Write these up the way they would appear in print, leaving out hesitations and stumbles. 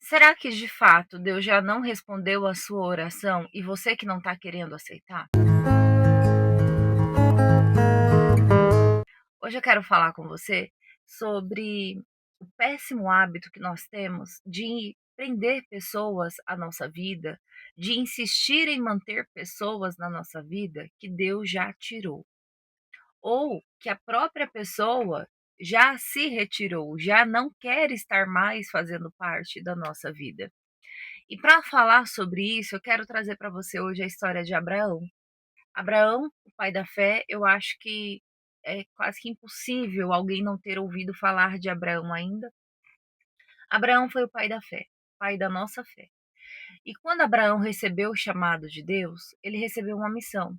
Será que de fato Deus já não respondeu a sua oração e você que não está querendo aceitar? Hoje eu quero falar com você sobre o péssimo hábito que nós temos de prender pessoas à nossa vida, de insistir em manter pessoas na nossa vida que Deus já tirou, ou que a própria pessoa já se retirou, já não quer estar mais fazendo parte da nossa vida. E para falar sobre isso, eu quero trazer para você hoje a história de Abraão. Abraão, o pai da fé, eu acho que é quase que impossível alguém não ter ouvido falar de Abraão ainda. Abraão foi o pai da fé, pai da nossa fé. E quando Abraão recebeu o chamado de Deus, ele recebeu uma missão.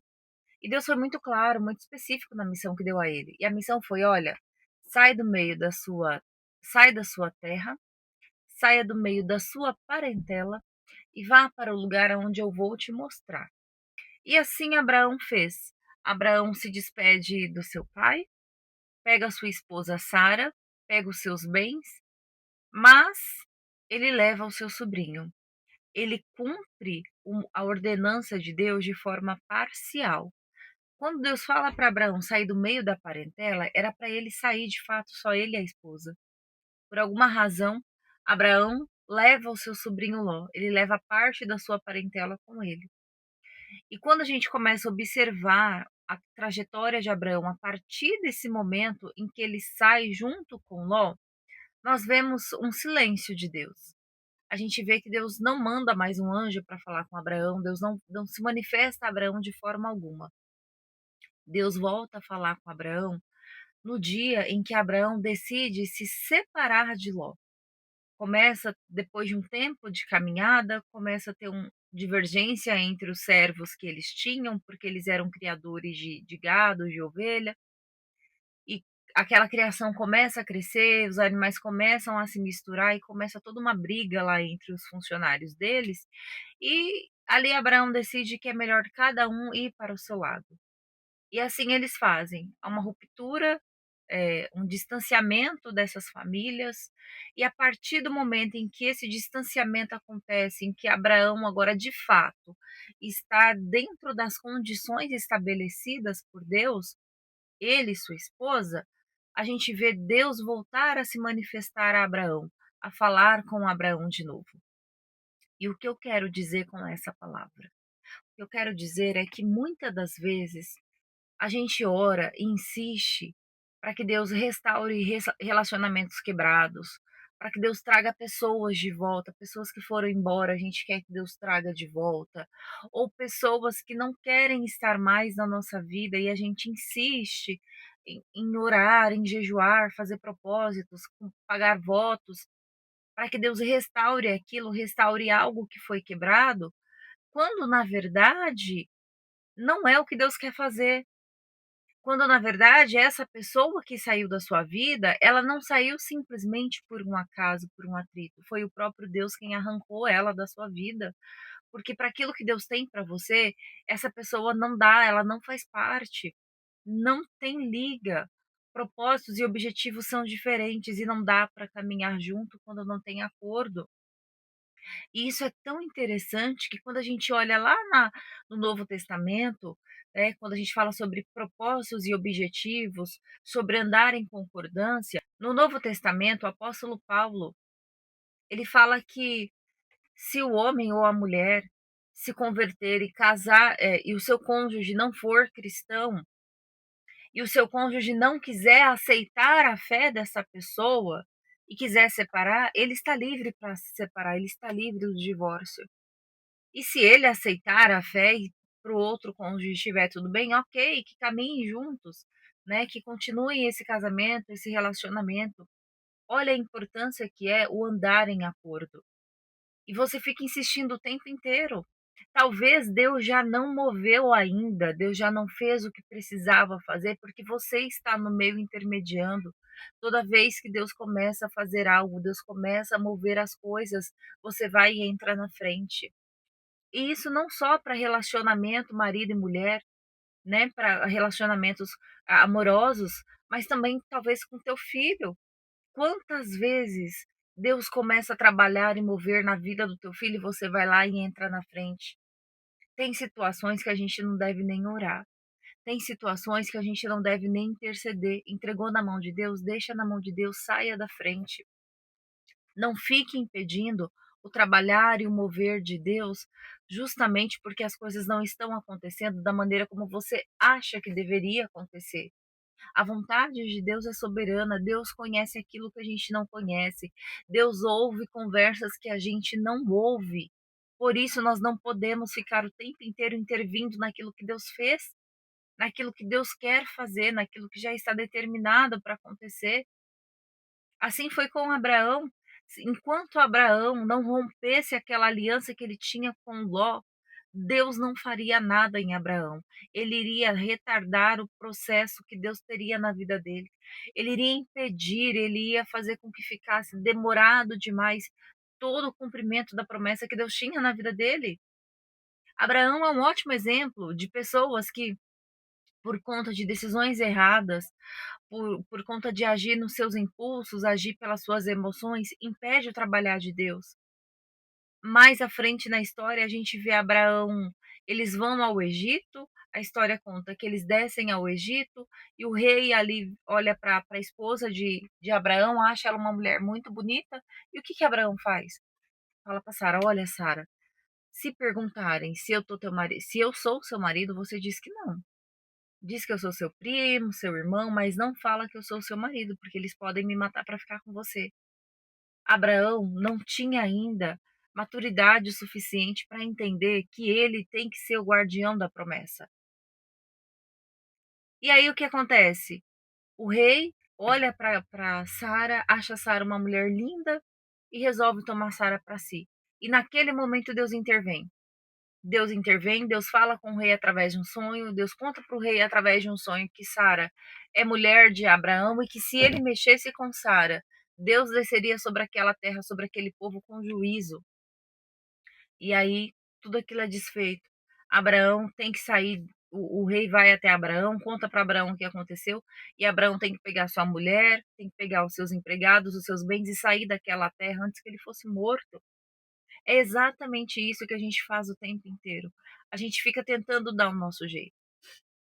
E Deus foi muito claro, muito específico na missão que deu a ele. E a missão foi: olha, sai do meio da sua, sai da sua terra, saia do meio da sua parentela e vá para o lugar onde eu vou te mostrar. E assim Abraão fez. Abraão se despede do seu pai, pega a sua esposa Sara, pega os seus bens, mas ele leva o seu sobrinho. Ele cumpre a ordenança de Deus de forma parcial. Quando Deus fala para Abraão sair do meio da parentela, era para ele sair de fato só ele e a esposa. Por alguma razão, Abraão leva o seu sobrinho Ló, ele leva parte da sua parentela com ele. E quando a gente começa a observar a trajetória de Abraão a partir desse momento em que ele sai junto com Ló, nós vemos um silêncio de Deus. A gente vê que Deus não manda mais um anjo para falar com Abraão, Deus não se manifesta a Abraão de forma alguma. Deus volta a falar com Abraão no dia em que Abraão decide se separar de Ló. Começa, depois de um tempo de caminhada, começa a ter uma divergência entre os servos que eles tinham, porque eles eram criadores de gado, de ovelha, e aquela criação começa a crescer, os animais começam a se misturar e começa toda uma briga lá entre os funcionários deles, e ali Abraão decide que é melhor cada um ir para o seu lado. E assim eles fazem. Há uma ruptura, um distanciamento dessas famílias, e a partir do momento em que esse distanciamento acontece, em que Abraão agora de fato está dentro das condições estabelecidas por Deus, ele e sua esposa, a gente vê Deus voltar a se manifestar a Abraão, a falar com Abraão de novo. E o que eu quero dizer com essa palavra? O que eu quero dizer é que muitas das vezes a gente ora e insiste para que Deus restaure relacionamentos quebrados, para que Deus traga pessoas de volta, pessoas que foram embora, a gente quer que Deus traga de volta, ou pessoas que não querem estar mais na nossa vida e a gente insiste em orar, em jejuar, fazer propósitos, pagar votos, para que Deus restaure aquilo, restaure algo que foi quebrado, quando na verdade não é o que Deus quer fazer. Quando na verdade essa pessoa que saiu da sua vida, ela não saiu simplesmente por um acaso, por um atrito, foi o próprio Deus quem arrancou ela da sua vida, porque para aquilo que Deus tem para você, essa pessoa não dá, ela não faz parte, não tem liga. Propósitos e objetivos são diferentes e não dá para caminhar junto quando não tem acordo. E isso é tão interessante que quando a gente olha lá no Novo Testamento, quando a gente fala sobre propósitos e objetivos, sobre andar em concordância, no Novo Testamento, o apóstolo Paulo, ele fala que se o homem ou a mulher se converter e casar, e o seu cônjuge não for cristão, e o seu cônjuge não quiser aceitar a fé dessa pessoa e quiser separar, ele está livre para se separar, ele está livre do divórcio. E se ele aceitar a fé e para o outro cônjuge estiver tudo bem, ok, que caminhem juntos, né? Que continuem esse casamento, esse relacionamento. Olha a importância que é o andar em acordo. E você fica insistindo o tempo inteiro. Talvez Deus já não moveu ainda, Deus já não fez o que precisava fazer, porque você está no meio intermediando. Toda vez que Deus começa a fazer algo, Deus começa a mover as coisas, você vai e entra na frente. E isso não só para relacionamento marido e mulher, né, para relacionamentos amorosos, mas também talvez com teu filho. Quantas vezes Deus começa a trabalhar e mover na vida do teu filho e você vai lá e entra na frente. Tem situações que a gente não deve nem orar. Tem situações que a gente não deve nem interceder. Entregou na mão de Deus, deixa na mão de Deus, saia da frente. Não fique impedindo o trabalhar e o mover de Deus, justamente porque as coisas não estão acontecendo da maneira como você acha que deveria acontecer. A vontade de Deus é soberana, Deus conhece aquilo que a gente não conhece, Deus ouve conversas que a gente não ouve. Por isso, nós não podemos ficar o tempo inteiro intervindo naquilo que Deus fez, naquilo que Deus quer fazer, naquilo que já está determinado para acontecer. Assim foi com Abraão. Enquanto Abraão não rompesse aquela aliança que ele tinha com Ló, Deus não faria nada em Abraão. Ele iria retardar o processo que Deus teria na vida dele. Ele iria impedir, ele ia fazer com que ficasse demorado demais todo o cumprimento da promessa que Deus tinha na vida dele. Abraão é um ótimo exemplo de pessoas que, por conta de decisões erradas, por conta de agir nos seus impulsos, agir pelas suas emoções, impede o trabalhar de Deus. Mais à frente na história, a gente vê Abraão, eles vão ao Egito, a história conta que eles descem ao Egito e o rei ali olha para a esposa de Abraão, acha ela uma mulher muito bonita, e o que que Abraão faz? Fala para Sara: "Olha, Sara, se perguntarem se eu tô teu marido, se eu sou seu marido, você diz que não. Diz que eu sou seu primo, seu irmão, mas não fala que eu sou seu marido, porque eles podem me matar para ficar com você." Abraão não tinha ainda maturidade suficiente para entender que ele tem que ser o guardião da promessa. E aí o que acontece? O rei olha para Sara, acha Sara uma mulher linda e resolve tomar Sara para si. E naquele momento Deus intervém. Deus intervém, Deus fala com o rei através de um sonho, Deus conta para o rei através de um sonho que Sara é mulher de Abraão e que se ele mexesse com Sara, Deus desceria sobre aquela terra, sobre aquele povo com juízo. E aí tudo aquilo é desfeito. Abraão tem que sair, o rei vai até Abraão, conta para Abraão o que aconteceu, e Abraão tem que pegar sua mulher, tem que pegar os seus empregados, os seus bens e sair daquela terra antes que ele fosse morto. É exatamente isso que a gente faz o tempo inteiro. A gente fica tentando dar o nosso jeito.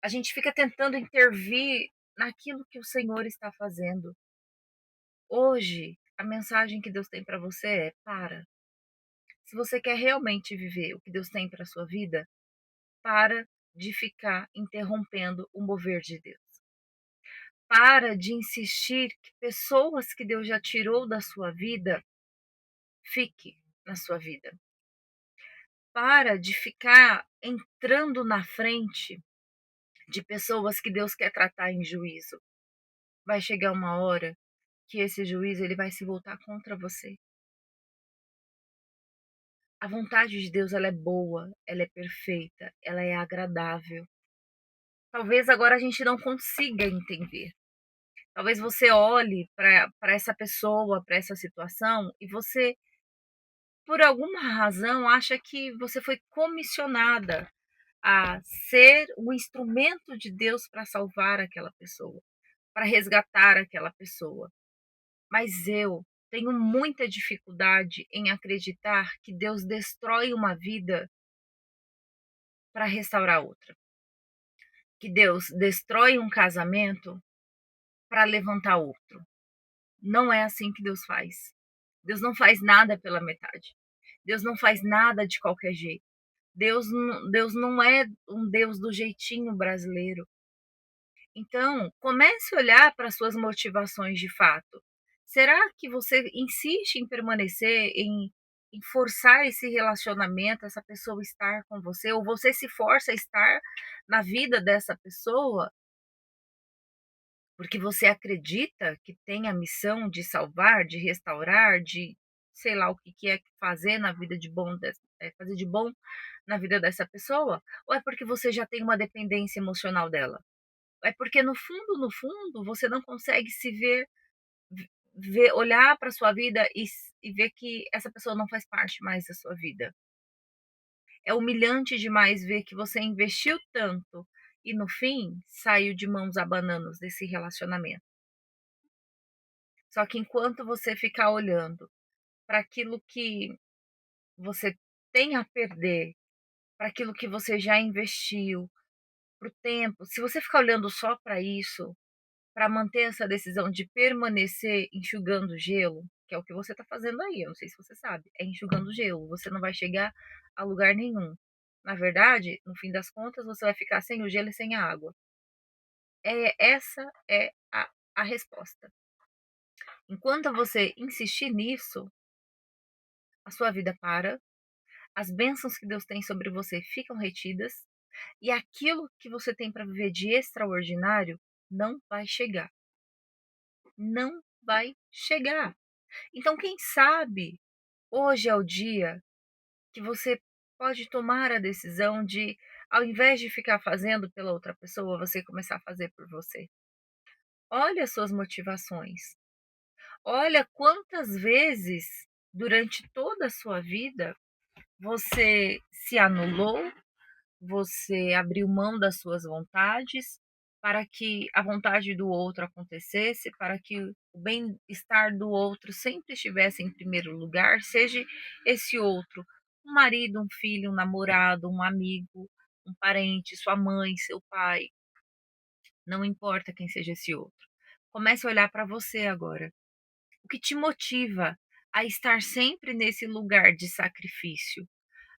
A gente fica tentando intervir naquilo que o Senhor está fazendo. Hoje, a mensagem que Deus tem para você é: para. Se você quer realmente viver o que Deus tem para sua vida, para de ficar interrompendo o mover de Deus. Para de insistir que pessoas que Deus já tirou da sua vida fique na sua vida. Para de ficar entrando na frente de pessoas que Deus quer tratar em juízo. Vai chegar uma hora que esse juízo ele vai se voltar contra você. A vontade de Deus ela é boa, ela é perfeita, ela é agradável. Talvez agora a gente não consiga entender. Talvez você olhe para essa pessoa, para essa situação e você, por alguma razão, acha que você foi comissionada a ser o instrumento de Deus para salvar aquela pessoa, para resgatar aquela pessoa. Mas eu tenho muita dificuldade em acreditar que Deus destrói uma vida para restaurar outra. Que Deus destrói um casamento para levantar outro. Não é assim que Deus faz. Deus não faz nada pela metade. Deus não faz nada de qualquer jeito. Deus não é um Deus do jeitinho brasileiro. Então, comece a olhar para suas motivações de fato. Será que você insiste em permanecer, em forçar esse relacionamento, essa pessoa estar com você, ou você se força a estar na vida dessa pessoa, porque você acredita que tem a missão de salvar, de restaurar, de sei lá o que que é fazer na vida de bom, fazer de bom na vida dessa pessoa? Ou é porque você já tem uma dependência emocional dela? É porque no fundo, você não consegue se ver, olhar para sua vida e ver que essa pessoa não faz parte mais da sua vida. É humilhante demais ver que você investiu tanto e no fim saiu de mãos abanando desse relacionamento. Só que enquanto você ficar olhando para aquilo que você tem a perder, para aquilo que você já investiu, para o tempo, se você ficar olhando só para isso, para manter essa decisão de permanecer enxugando gelo, que é o que você está fazendo aí, eu não sei se você sabe, é enxugando gelo, você não vai chegar a lugar nenhum. Na verdade, no fim das contas, você vai ficar sem o gelo e sem a água. Essa é a resposta. Enquanto você insistir nisso, a sua vida para, as bênçãos que Deus tem sobre você ficam retidas e aquilo que você tem para viver de extraordinário não vai chegar. Não vai chegar. Então, quem sabe hoje é o dia que você pode tomar a decisão de, ao invés de ficar fazendo pela outra pessoa, você começar a fazer por você. Olha as suas motivações. Olha quantas vezes durante toda a sua vida você se anulou, você abriu mão das suas vontades para que a vontade do outro acontecesse, para que o bem-estar do outro sempre estivesse em primeiro lugar, seja esse outro um marido, um filho, um namorado, um amigo, um parente, sua mãe, seu pai, não importa quem seja esse outro. Comece a olhar para você agora. O que te motiva a estar sempre nesse lugar de sacrifício,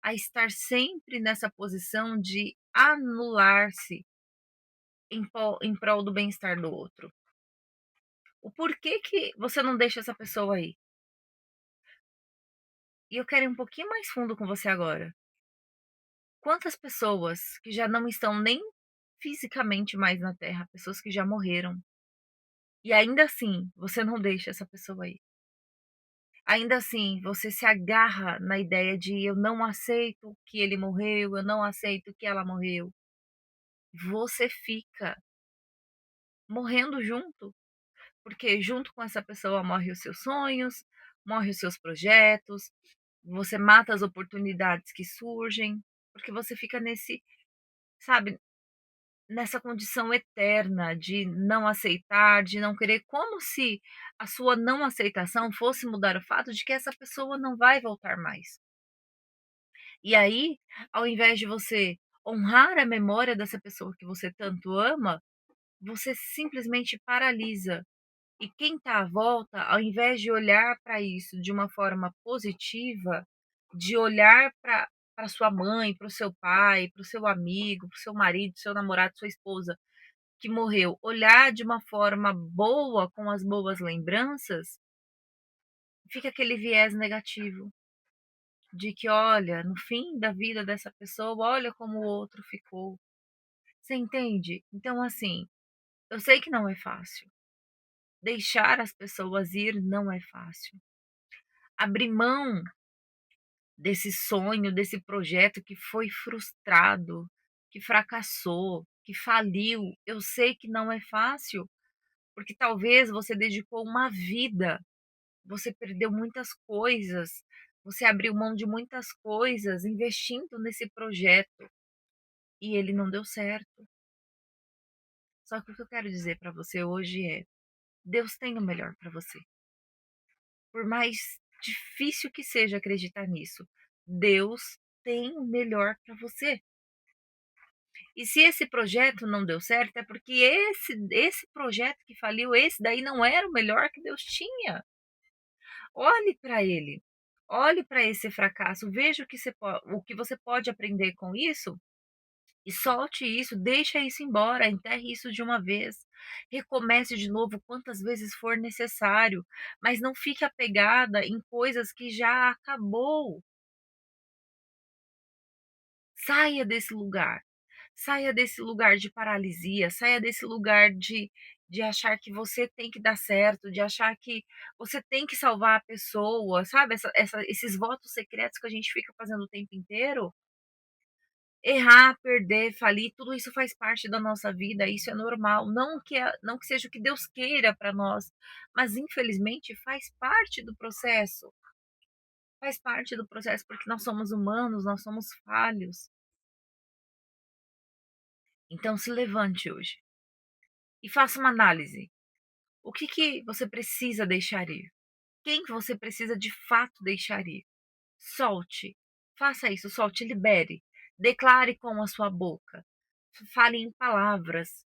a estar sempre nessa posição de anular-se em prol do bem-estar do outro? O porquê que você não deixa essa pessoa aí? E eu quero ir um pouquinho mais fundo com você agora. Quantas pessoas que já não estão nem fisicamente mais na Terra, pessoas que já morreram, e ainda assim você não deixa essa pessoa aí? Ainda assim, você se agarra na ideia de eu não aceito que ele morreu, eu não aceito que ela morreu. Você fica morrendo junto, porque junto com essa pessoa morre os seus sonhos, morre os seus projetos, você mata as oportunidades que surgem, porque você fica nesse, sabe, nessa condição eterna de não aceitar, de não querer, como se a sua não aceitação fosse mudar o fato de que essa pessoa não vai voltar mais. E aí, ao invés de você honrar a memória dessa pessoa que você tanto ama, você simplesmente paralisa. E quem está à volta, ao invés de olhar para isso de uma forma positiva, de olhar para sua mãe, para o seu pai, para o seu amigo, para o seu marido, seu namorado, sua esposa que morreu, olhar de uma forma boa, com as boas lembranças, fica aquele viés negativo de que, olha, no fim da vida dessa pessoa, olha como o outro ficou. Você entende? Então, assim, eu sei que não é fácil. Deixar as pessoas ir não é fácil. Abrir mão desse sonho, desse projeto que foi frustrado, que fracassou, que faliu, eu sei que não é fácil, porque talvez você dedicou uma vida, você perdeu muitas coisas, você abriu mão de muitas coisas investindo nesse projeto e ele não deu certo. Só que o que eu quero dizer para você hoje é: Deus tem o melhor para você. Por mais difícil que seja acreditar nisso, Deus tem o melhor para você. E se esse projeto não deu certo, é porque esse projeto que faliu, esse daí não era o melhor que Deus tinha. Olhe para ele. Olhe para esse fracasso, veja o que você pode aprender com isso e solte isso, deixa isso embora, enterre isso de uma vez. Recomece de novo quantas vezes for necessário, mas não fique apegada em coisas que já acabou. Saia desse lugar. Saia desse lugar de paralisia, saia desse lugar de achar que você tem que dar certo, de achar que você tem que salvar a pessoa, sabe? Esses votos secretos que a gente fica fazendo o tempo inteiro. Errar, perder, falir, tudo isso faz parte da nossa vida, isso é normal. Não que seja o que Deus queira para nós, mas infelizmente faz parte do processo. Faz parte do processo porque nós somos humanos, nós somos falhos. Então se levante hoje e faça uma análise. O que que você precisa deixar ir? Quem que você precisa de fato deixar ir. Solte, faça isso, solte, libere, declare com a sua boca, fale em palavras.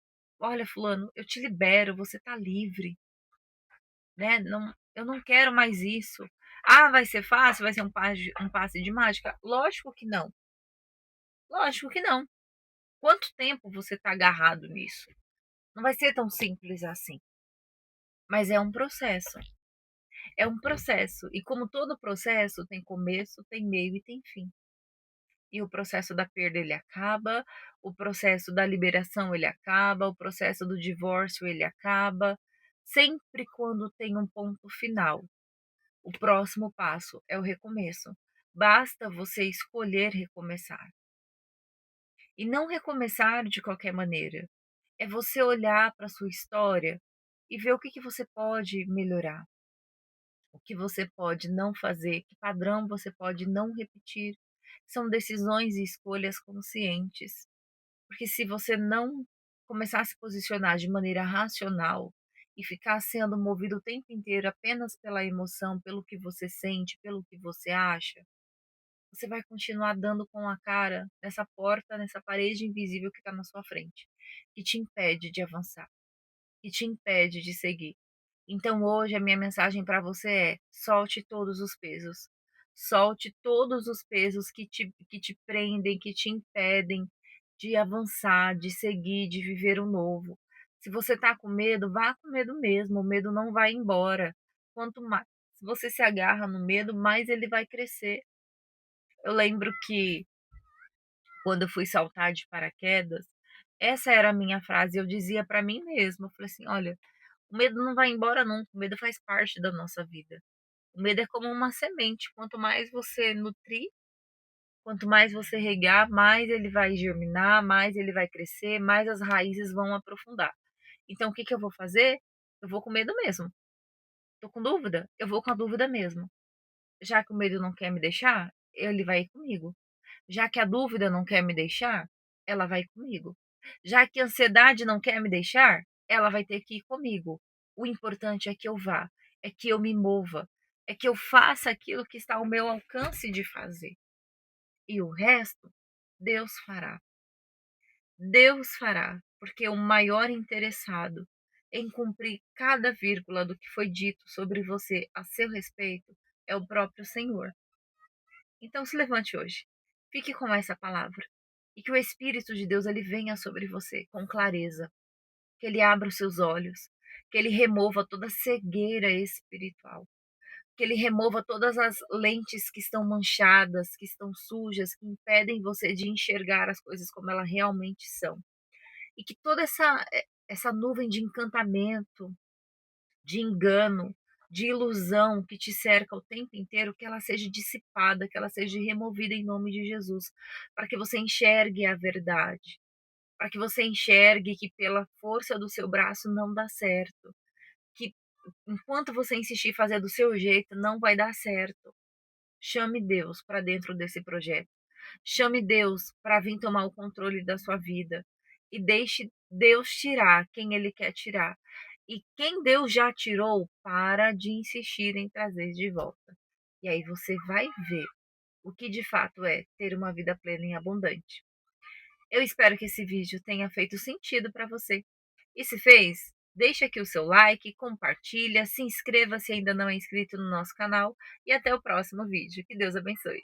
Olha, fulano, eu te libero, você está livre, né? Não, eu não quero mais isso. Ah, vai ser fácil? Vai ser um passe de mágica? Lógico que não. Lógico que não. Quanto tempo você está agarrado nisso? Não vai ser tão simples assim. Mas é um processo. É um processo. E como todo processo, tem começo, tem meio e tem fim. E o processo da perda ele acaba, o processo da liberação ele acaba, o processo do divórcio ele acaba, sempre quando tem um ponto final. O próximo passo é o recomeço. Basta você escolher recomeçar. E não recomeçar de qualquer maneira. É você olhar para a sua história e ver o que você pode melhorar, o que você pode não fazer, que padrão você pode não repetir. São decisões e escolhas conscientes. Porque se você não começar a se posicionar de maneira racional e ficar sendo movido o tempo inteiro apenas pela emoção, pelo que você sente, pelo que você acha, você vai continuar dando com a cara nessa porta, nessa parede invisível que está na sua frente, que te impede de avançar, que te impede de seguir. Então hoje a minha mensagem para você é: solte todos os pesos. Solte todos os pesos que te prendem, que te impedem de avançar, de seguir, de viver o novo. Se você está com medo, vá com medo mesmo, o medo não vai embora. Quanto mais você se agarra no medo, mais ele vai crescer. Eu lembro que quando eu fui saltar de paraquedas, essa era a minha frase, eu dizia para mim mesma, eu falei assim: "Olha, o medo não vai embora nunca, o medo faz parte da nossa vida. O medo é como uma semente, quanto mais você nutrir, quanto mais você regar, mais ele vai germinar, mais ele vai crescer, mais as raízes vão aprofundar. Então o que que eu vou fazer? Eu vou com medo mesmo. Tô com dúvida? Eu vou com a dúvida mesmo. Já que o medo não quer me deixar, ele vai ir comigo. Já que a dúvida não quer me deixar, ela vai comigo. Já que a ansiedade não quer me deixar, ela vai ter que ir comigo. O importante é que eu vá, é que eu me mova, é que eu faça aquilo que está ao meu alcance de fazer. E o resto, Deus fará. Deus fará, porque o maior interessado em cumprir cada vírgula do que foi dito sobre você a seu respeito é o próprio Senhor. Então se levante hoje. Fique com essa palavra e que o Espírito de Deus ele venha sobre você com clareza, que ele abra os seus olhos, que ele remova toda cegueira espiritual, que ele remova todas as lentes que estão manchadas, que estão sujas, que impedem você de enxergar as coisas como elas realmente são. E que toda essa nuvem de encantamento, de engano, de ilusão que te cerca o tempo inteiro, que ela seja dissipada, que ela seja removida em nome de Jesus, para que você enxergue a verdade, para que você enxergue que pela força do seu braço não dá certo, que enquanto você insistir em fazer do seu jeito, não vai dar certo. Chame Deus para dentro desse projeto. Chame Deus para vir tomar o controle da sua vida e deixe Deus tirar quem ele quer tirar. E quem Deus já tirou, para de insistir em trazer de volta. E aí você vai ver o que de fato é ter uma vida plena e abundante. Eu espero que esse vídeo tenha feito sentido para você. E se fez, deixa aqui o seu like, compartilha, se inscreva se ainda não é inscrito no nosso canal e até o próximo vídeo. Que Deus abençoe.